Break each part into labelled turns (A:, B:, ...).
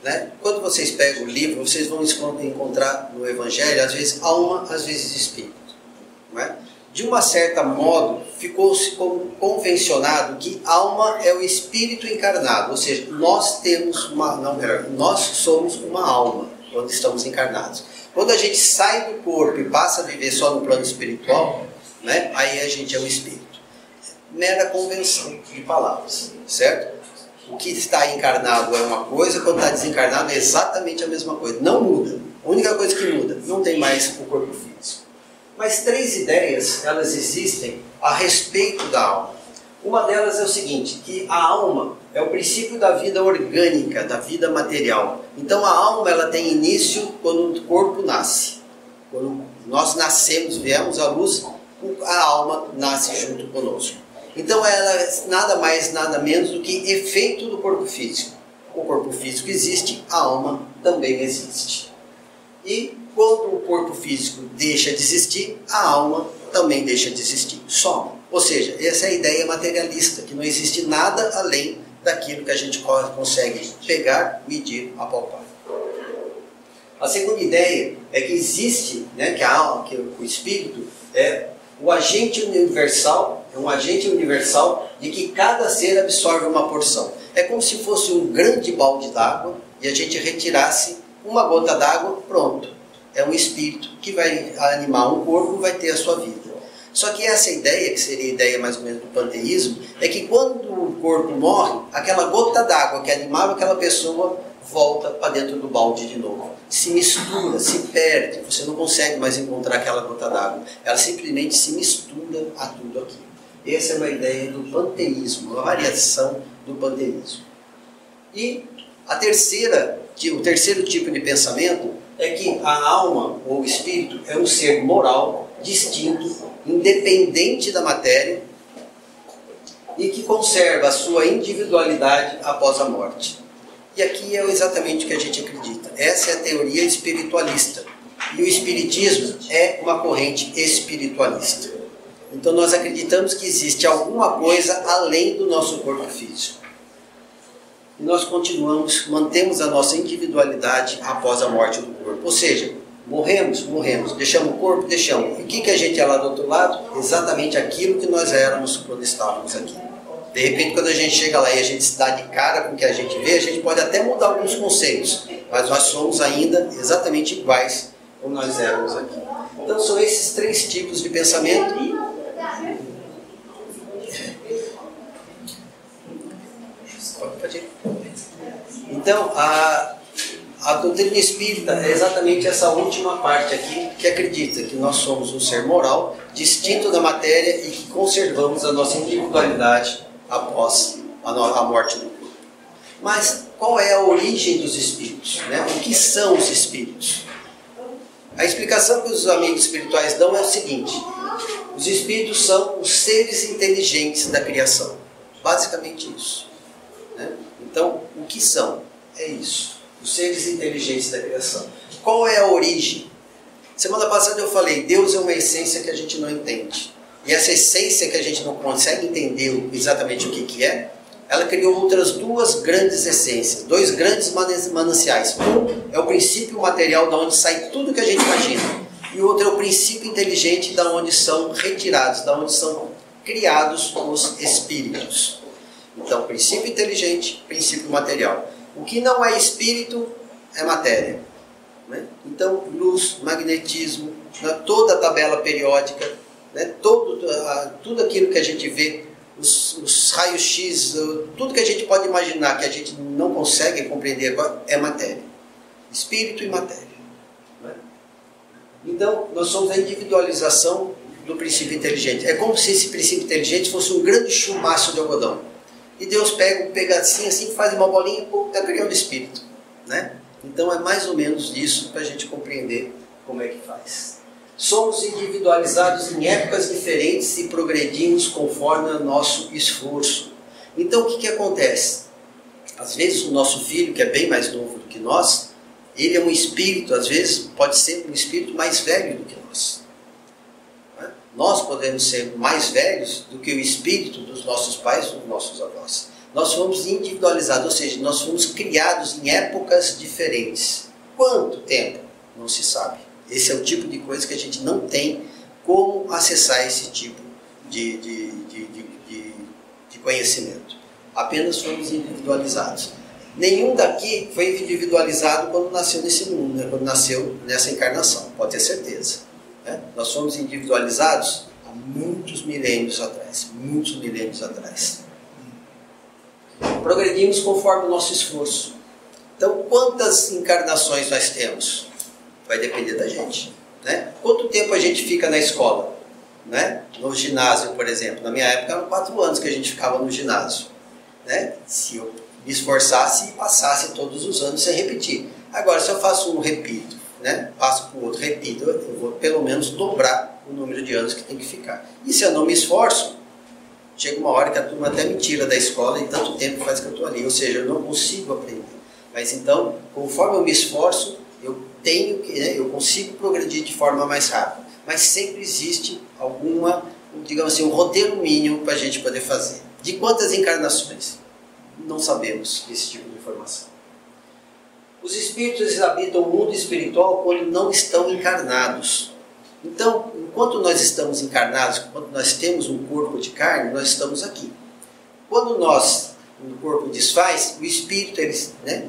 A: né? Quando vocês pegam o livro, vocês vão encontrar no Evangelho, às vezes alma, às vezes espírito. Não é? De uma certa modo, ficou-se convencionado que alma é o espírito encarnado, ou seja, nós somos uma alma quando estamos encarnados. Quando a gente sai do corpo e passa a viver só no plano espiritual, né, aí a gente é um espírito. Mera convenção de palavras, certo? O que está encarnado é uma coisa, quando está desencarnado é exatamente a mesma coisa. Não muda. A única coisa que muda, não tem mais o corpo físico. Mas 3 ideias, elas existem a respeito da alma. Uma delas é o seguinte, que a alma é o princípio da vida orgânica, da vida material. Então a alma ela tem início quando o corpo nasce. Quando nós nascemos, viemos à luz, a alma nasce junto conosco. Então ela é nada mais, nada menos do que efeito do corpo físico. O corpo físico existe, a alma também existe. E quando o corpo físico deixa de existir, a alma também deixa de existir. Some. Ou seja, essa é a ideia materialista, que não existe nada além daquilo que a gente consegue pegar, medir, apalpar. A segunda ideia é que existe, né, que a alma, que o espírito é o agente universal, é um agente universal de que cada ser absorve uma porção. É como se fosse um grande balde d'água e a gente retirasse uma gota d'água, pronto. É um espírito que vai animar um corpo e vai ter a sua vida. Só que essa ideia, que seria a ideia mais ou menos do panteísmo, é que quando o corpo morre, aquela gota d'água que animava aquela pessoa volta para dentro do balde de novo. Se mistura, se perde, você não consegue mais encontrar aquela gota d'água. Ela simplesmente se mistura a tudo aquilo. Essa é uma ideia do panteísmo, uma variação do panteísmo. E o terceiro tipo de pensamento é que a alma ou o espírito é um ser moral, distinto, independente da matéria e que conserva a sua individualidade após a morte. E aqui é exatamente o que a gente acredita. Essa é a teoria espiritualista. E o espiritismo é uma corrente espiritualista. Então nós acreditamos que existe alguma coisa além do nosso corpo físico. E nós mantemos a nossa individualidade após a morte do corpo. Ou seja, morremos, deixamos o corpo, deixamos. E o que a gente é lá do outro lado? Exatamente aquilo que nós éramos quando estávamos aqui. De repente, quando a gente chega lá e a gente se dá de cara com o que a gente vê, a gente pode até mudar alguns conceitos, mas nós somos ainda exatamente iguais como nós éramos aqui. Então são esses 3 tipos de pensamento. Então, a doutrina espírita é exatamente essa última parte aqui, que acredita que nós somos um ser moral, distinto da matéria e que conservamos a nossa individualidade após a morte do corpo. Mas qual é a origem dos espíritos? Né? O que são os espíritos? A explicação que os amigos espirituais dão é o seguinte: os espíritos são os seres inteligentes da criação. Basicamente isso. Né? Então, o que são? É isso. Os seres inteligentes da criação. Qual é a origem? Semana passada eu falei, Deus é uma essência que a gente não entende. E essa essência que a gente não consegue entender exatamente o que é, ela criou outras 2 grandes essências, 2 grandes mananciais. Um é o princípio material, da onde sai tudo que a gente imagina. E o outro é o princípio inteligente, da onde são retirados, da onde são criados os espíritos. Então, princípio inteligente, princípio material. O que não é espírito é matéria. Né? Então, luz, magnetismo, toda a tabela periódica, né? Tudo aquilo que a gente vê, os raios-x, tudo que a gente pode imaginar que a gente não consegue compreender agora é matéria. Espírito e matéria. Né? Então, nós somos a individualização do princípio inteligente. É como se esse princípio inteligente fosse um grande chumaço de algodão. E Deus pega um pedacinho assim, faz uma bolinha e está criando espírito. Né? Então é mais ou menos isso para a gente compreender como é que faz. Somos individualizados em épocas diferentes e progredimos conforme o nosso esforço. Então o que acontece? Às vezes o nosso filho, que é bem mais novo do que nós, ele é um espírito, às vezes pode ser um espírito mais velho do que nós. Nós podemos ser mais velhos do que o espírito dos nossos pais ou dos nossos avós. Nós fomos individualizados, ou seja, nós fomos criados em épocas diferentes. Quanto tempo? Não se sabe. Esse é o tipo de coisa que a gente não tem como acessar esse tipo de conhecimento. Apenas fomos individualizados. Nenhum daqui foi individualizado quando nasceu nesse mundo, né? Quando nasceu nessa encarnação, pode ter certeza. Né? Nós fomos individualizados há muitos milênios atrás. Muitos milênios atrás. Progredimos conforme o nosso esforço. Então, quantas encarnações nós temos? Vai depender da gente. Né? Quanto tempo a gente fica na escola? Né? No ginásio, por exemplo. Na minha época eram 4 anos que a gente ficava no ginásio. Né? Se eu me esforçasse e passasse todos os anos sem repetir. Agora, se eu faço um, repito, né? Passo para o outro, repito, eu vou pelo menos dobrar o número de anos que tem que ficar. E se eu não me esforço, chega uma hora que a turma até me tira da escola e tanto tempo faz que eu estou ali. Ou seja, eu não consigo aprender. Mas então, conforme eu me esforço, eu consigo progredir de forma mais rápida. Mas sempre existe alguma, digamos assim, um roteiro mínimo para a gente poder fazer. De quantas encarnações? Não sabemos esse tipo de informação. Os espíritos habitam o mundo espiritual quando não estão encarnados. Então, enquanto nós estamos encarnados, enquanto nós temos um corpo de carne, nós estamos aqui. Quando o corpo desfaz, o espírito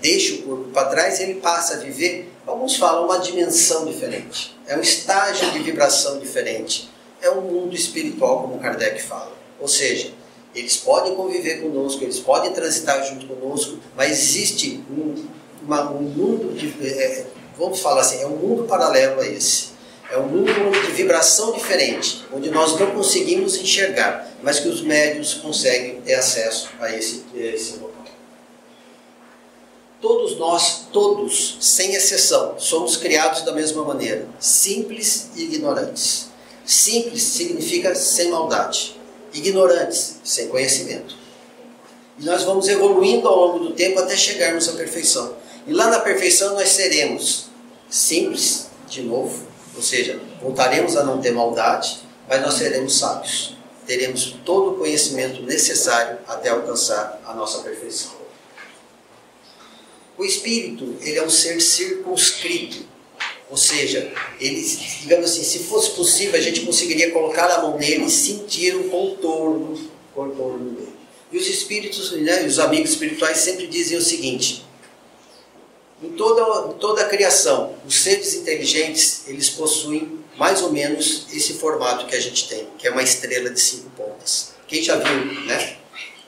A: deixa o corpo para trás e ele passa a viver, alguns falam, uma dimensão diferente. É um estágio de vibração diferente. É um mundo espiritual, como Kardec fala. Ou seja, eles podem conviver conosco, eles podem transitar junto conosco, mas existe um mundo vamos falar assim, é um mundo paralelo a esse. É um mundo de vibração diferente, onde nós não conseguimos enxergar, mas que os médiuns conseguem ter acesso a esse local. Todos nós, todos, sem exceção, somos criados da mesma maneira, simples e ignorantes. Simples significa sem maldade. Ignorantes, sem conhecimento. E nós vamos evoluindo ao longo do tempo até chegarmos à perfeição. E lá na perfeição nós seremos simples, de novo, ou seja, voltaremos a não ter maldade, mas nós seremos sábios. Teremos todo o conhecimento necessário até alcançar a nossa perfeição. O espírito, ele é um ser circunscrito. Ou seja, ele, digamos assim, se fosse possível, a gente conseguiria colocar a mão nele e sentir um contorno dele. E os espíritos, os amigos espirituais sempre dizem o seguinte: em toda a criação, os seres inteligentes, eles possuem mais ou menos esse formato que a gente tem, que é uma estrela de 5 pontas. Quem já viu, né?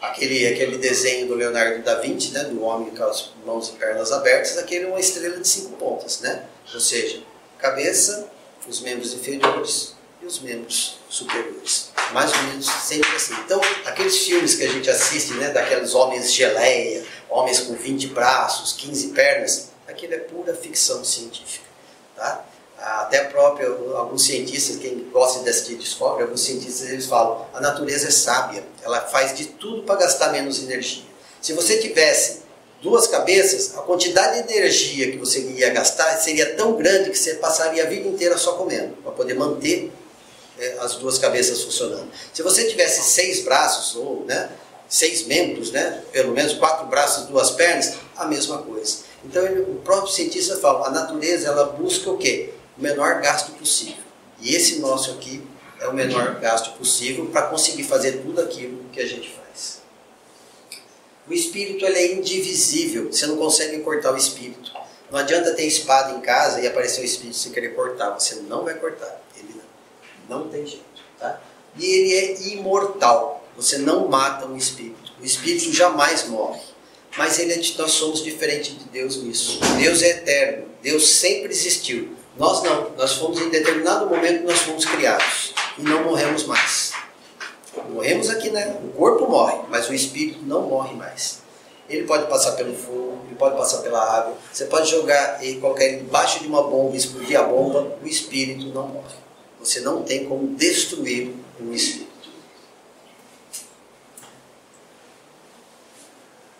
A: Aquele desenho do Leonardo da Vinci, né, do homem com as mãos e pernas abertas, aquele é uma estrela de 5 pontas, né? Ou seja, cabeça, os membros inferiores e os membros superiores. Mais ou menos sempre assim. Então, aqueles filmes que a gente assiste, né, daqueles homens geleia, homens com 20 braços, 15 pernas, aquilo é pura ficção científica. Tá? Até alguns cientistas, quem gosta de assistir Discovery, alguns cientistas eles falam, a natureza é sábia, ela faz de tudo para gastar menos energia. Se você tivesse 2 cabeças, a quantidade de energia que você ia gastar seria tão grande que você passaria a vida inteira só comendo, para poder manter as 2 cabeças funcionando. Se você tivesse 6 braços, ou 6 membros, pelo menos 4 braços e 2 pernas, a mesma coisa. Então o próprio cientista fala, a natureza ela busca o quê? O menor gasto possível. E esse nosso aqui é o menor gasto possível para conseguir fazer tudo aquilo que a gente faz. O espírito ele é indivisível, você não consegue cortar o espírito. Não adianta ter espada em casa e aparecer o espírito sem querer cortar, você não vai cortar, ele não tem jeito. Tá? E ele é imortal, você não mata um espírito, o espírito jamais morre. Mas nós somos diferentes de Deus nisso. Deus é eterno, Deus sempre existiu. Nós não, nós fomos em determinado momento nós fomos criados e não morremos mais. Morremos aqui, o corpo morre, mas o espírito não morre mais. Ele pode passar pelo fogo, ele pode passar pela água, você pode jogar ele embaixo de uma bomba e explodir a bomba, o espírito não morre. Você não tem como destruir o espírito.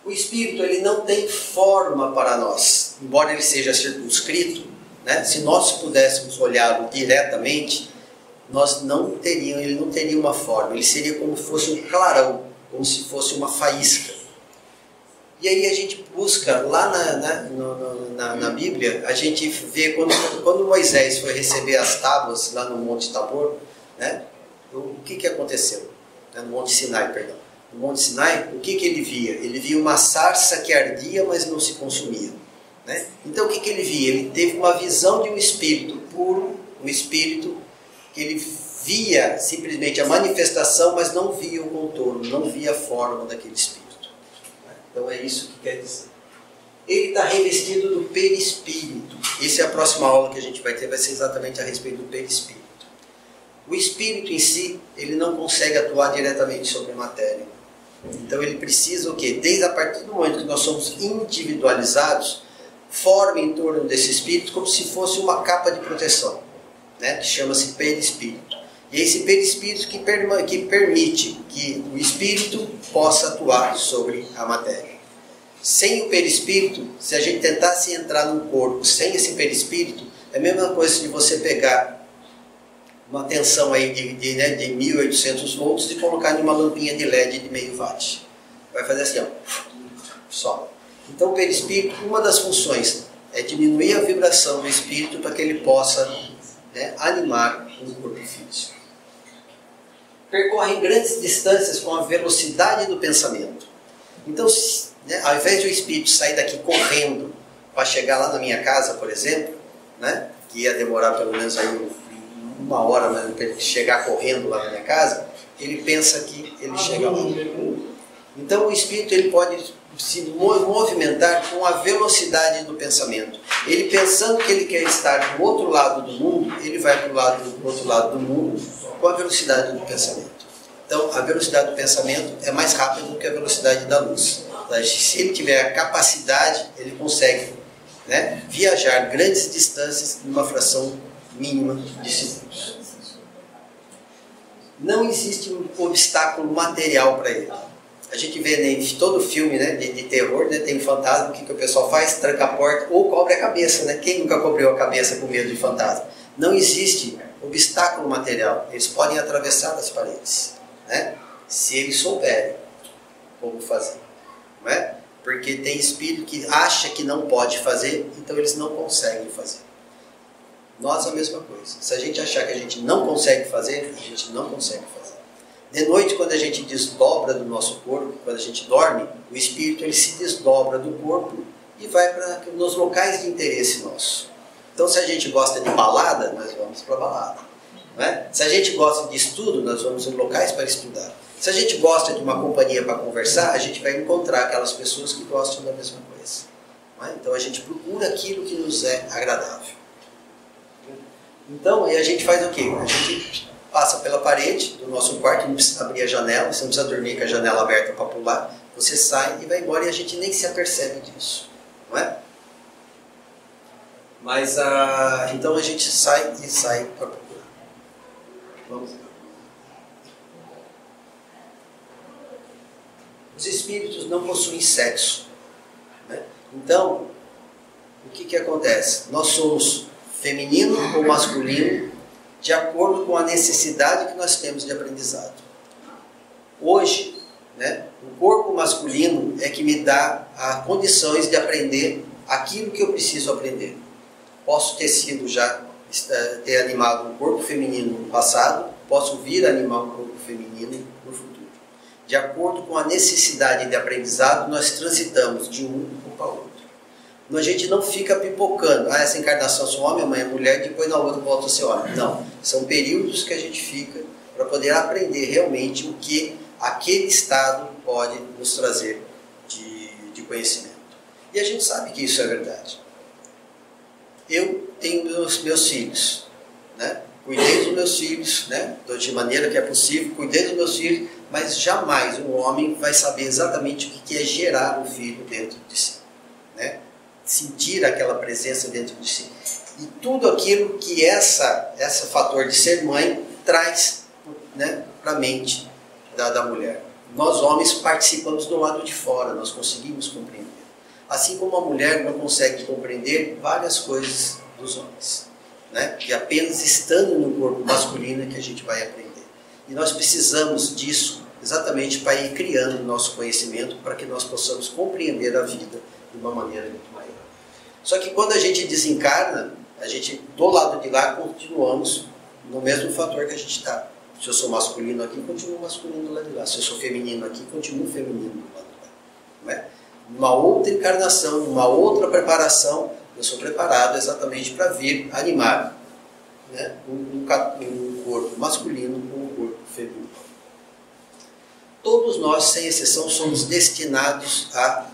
A: O espírito ele não tem forma para nós, embora ele seja circunscrito, se nós pudéssemos olhá-lo diretamente, ele não teria uma forma, ele seria como se fosse um clarão, como se fosse uma faísca. E aí a gente busca, lá na Bíblia, a gente vê quando Moisés foi receber as tábuas lá no Monte Tabor, né, o que aconteceu? No Monte Sinai, perdão. No Monte Sinai, o que ele via? Ele via uma sarça que ardia, mas não se consumia. Né? Então o que ele via? Ele teve uma visão de um espírito puro, um espírito que ele via simplesmente a manifestação, mas não via o contorno, não via a forma daquele espírito. Então é isso que quer dizer. Ele está revestido do perispírito. Essa é a próxima aula que a gente vai ter, vai ser exatamente a respeito do perispírito. O espírito em si, ele não consegue atuar diretamente sobre a matéria. Então ele precisa o quê? Desde a partir do momento que nós somos individualizados, forma em torno desse espírito como se fosse uma capa de proteção, né? Que chama-se perispírito. E é esse perispírito que permite que o espírito possa atuar sobre a matéria. Sem o perispírito, se a gente tentasse entrar num corpo sem esse perispírito, é a mesma coisa de você pegar uma tensão aí de 1800 volts e colocar em uma lampinha de LED de meio watt. Vai fazer assim, ó, só. Então o perispírito, uma das funções é diminuir a vibração do espírito para que ele possa, né, animar um corpo físico. Percorre grandes distâncias com a velocidade do pensamento. Então, né, ao invés de o espírito sair daqui correndo para chegar lá na minha casa, por exemplo, né, que ia demorar pelo menos aí uma hora, né, para ele chegar correndo lá na minha casa, ele pensa que ele chega lá. Então o espírito ele pode se movimentar com a velocidade do pensamento. Ele pensando que ele quer estar do outro lado do mundo, ele vai para o outro lado do mundo com a velocidade do pensamento. Então a velocidade do pensamento é mais rápida do que a velocidade da luz. Se ele tiver a capacidade, ele consegue, né, viajar grandes distâncias numa fração mínima de segundos. Não existe um obstáculo material para ele. A gente vê em todo filme, né, de terror, né, tem um fantasma, o que o pessoal faz? Tranca a porta ou cobre a cabeça. Né? Quem nunca cobriu a cabeça com medo de fantasma? Não existe obstáculo material. Eles podem atravessar as paredes, né, se eles souberem como fazer. Não é? Porque tem espírito que acha que não pode fazer, então eles não conseguem fazer. Nós a mesma coisa. Se a gente achar que a gente não consegue fazer, a gente não consegue fazer. De noite, quando a gente desdobra do nosso corpo, quando a gente dorme, o espírito ele se desdobra do corpo e vai nos locais de interesse nosso. Então, se a gente gosta de balada, nós vamos para a balada. Não é? Se a gente gosta de estudo, nós vamos em locais para estudar. Se a gente gosta de uma companhia para conversar, a gente vai encontrar aquelas pessoas que gostam da mesma coisa. Não é? Então, a gente procura aquilo que nos é agradável. Então, aí a gente faz o quê? A gente passa pela parede do nosso quarto, não precisa abrir a janela, você não precisa dormir com a janela aberta para pular, você sai e vai embora e a gente nem se apercebe disso, não é? Mas, então a gente sai para procurar. Vamos lá. Os espíritos não possuem sexo, né? Então, o que acontece? Nós somos feminino ou masculino de acordo com a necessidade que nós temos de aprendizado. Hoje, né, o corpo masculino é que me dá as condições de aprender aquilo que eu preciso aprender. Posso ter sido ter animado um corpo feminino no passado, posso vir a animar um corpo feminino no futuro. De acordo com a necessidade de aprendizado, nós transitamos de um para o outro. A gente não fica pipocando. Essa encarnação eu sou homem, amanhã é mulher, depois na outra volta a ser homem. Não. São períodos que a gente fica para poder aprender realmente o que aquele estado pode nos trazer de conhecimento. E a gente sabe que isso é verdade. Eu tenho meus filhos, né? Cuidei dos meus filhos, né? De maneira que é possível, cuidei dos meus filhos, mas jamais um homem vai saber exatamente o que é gerar um filho dentro de si, né? Sentir aquela presença dentro de si. E tudo aquilo que esse fator de ser mãe traz, né, para a mente da mulher. Nós homens participamos do lado de fora, nós conseguimos compreender. Assim como a mulher não consegue compreender várias coisas dos homens, né? Que apenas estando no corpo masculino é que a gente vai aprender. E nós precisamos disso exatamente para ir criando o nosso conhecimento, para que nós possamos compreender a vida de uma maneira muito maior. Só que quando a gente desencarna, a gente, do lado de lá, continuamos no mesmo fator que a gente está. Se eu sou masculino aqui, continuo masculino do lado de lá. Se eu sou feminino aqui, continuo feminino do lado de lá. Não é? Uma outra encarnação, uma outra preparação, eu sou preparado exatamente para vir animar, né, um corpo masculino com um corpo feminino. Todos nós, sem exceção, somos destinados à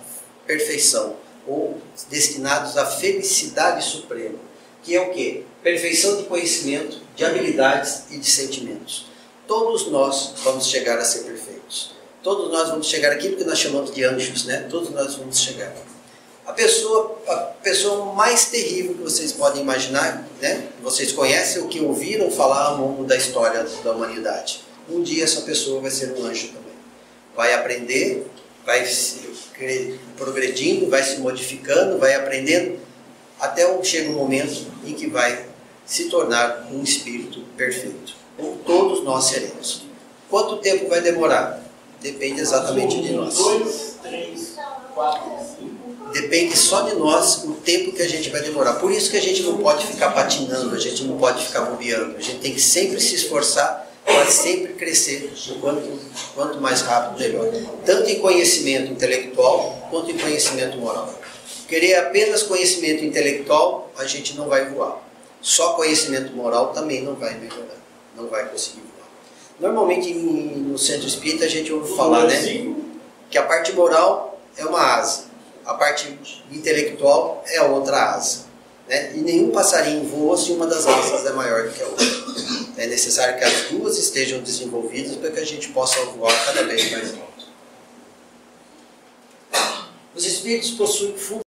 A: perfeição, ou destinados à felicidade suprema, que é o quê? Perfeição de conhecimento, de habilidades e de sentimentos. Todos nós vamos chegar a ser perfeitos. Todos nós vamos chegar àquilo que nós chamamos de anjos, né? Todos nós vamos chegar. A pessoa mais terrível que vocês podem imaginar, né? Vocês conhecem o que ouviram falar ao longo da história da humanidade. Um dia essa pessoa vai ser um anjo também. Vai aprender, vai progredindo, vai se modificando, vai aprendendo, até chega um momento em que vai se tornar um espírito perfeito. Ou todos nós seremos. Quanto tempo vai demorar? Depende exatamente de nós.
B: 2, 3, 4, 5.
A: Depende só de nós o tempo que a gente vai demorar. Por isso que a gente não pode ficar patinando, a gente não pode ficar bobeando. A gente tem que sempre se esforçar para sempre crescer, quanto mais rápido, melhor. Tanto em conhecimento intelectual, quanto em conhecimento moral. Querer apenas conhecimento intelectual, a gente não vai voar. Só conhecimento moral também não vai melhorar, não vai conseguir voar. Normalmente no centro espírita a gente ouve falar, né, que a parte moral é uma asa, a parte intelectual é a outra asa. Né? E nenhum passarinho voa se uma das asas é maior do que a outra. É necessário que as duas estejam desenvolvidas para que a gente possa voar cada vez mais alto. Os espíritos possuem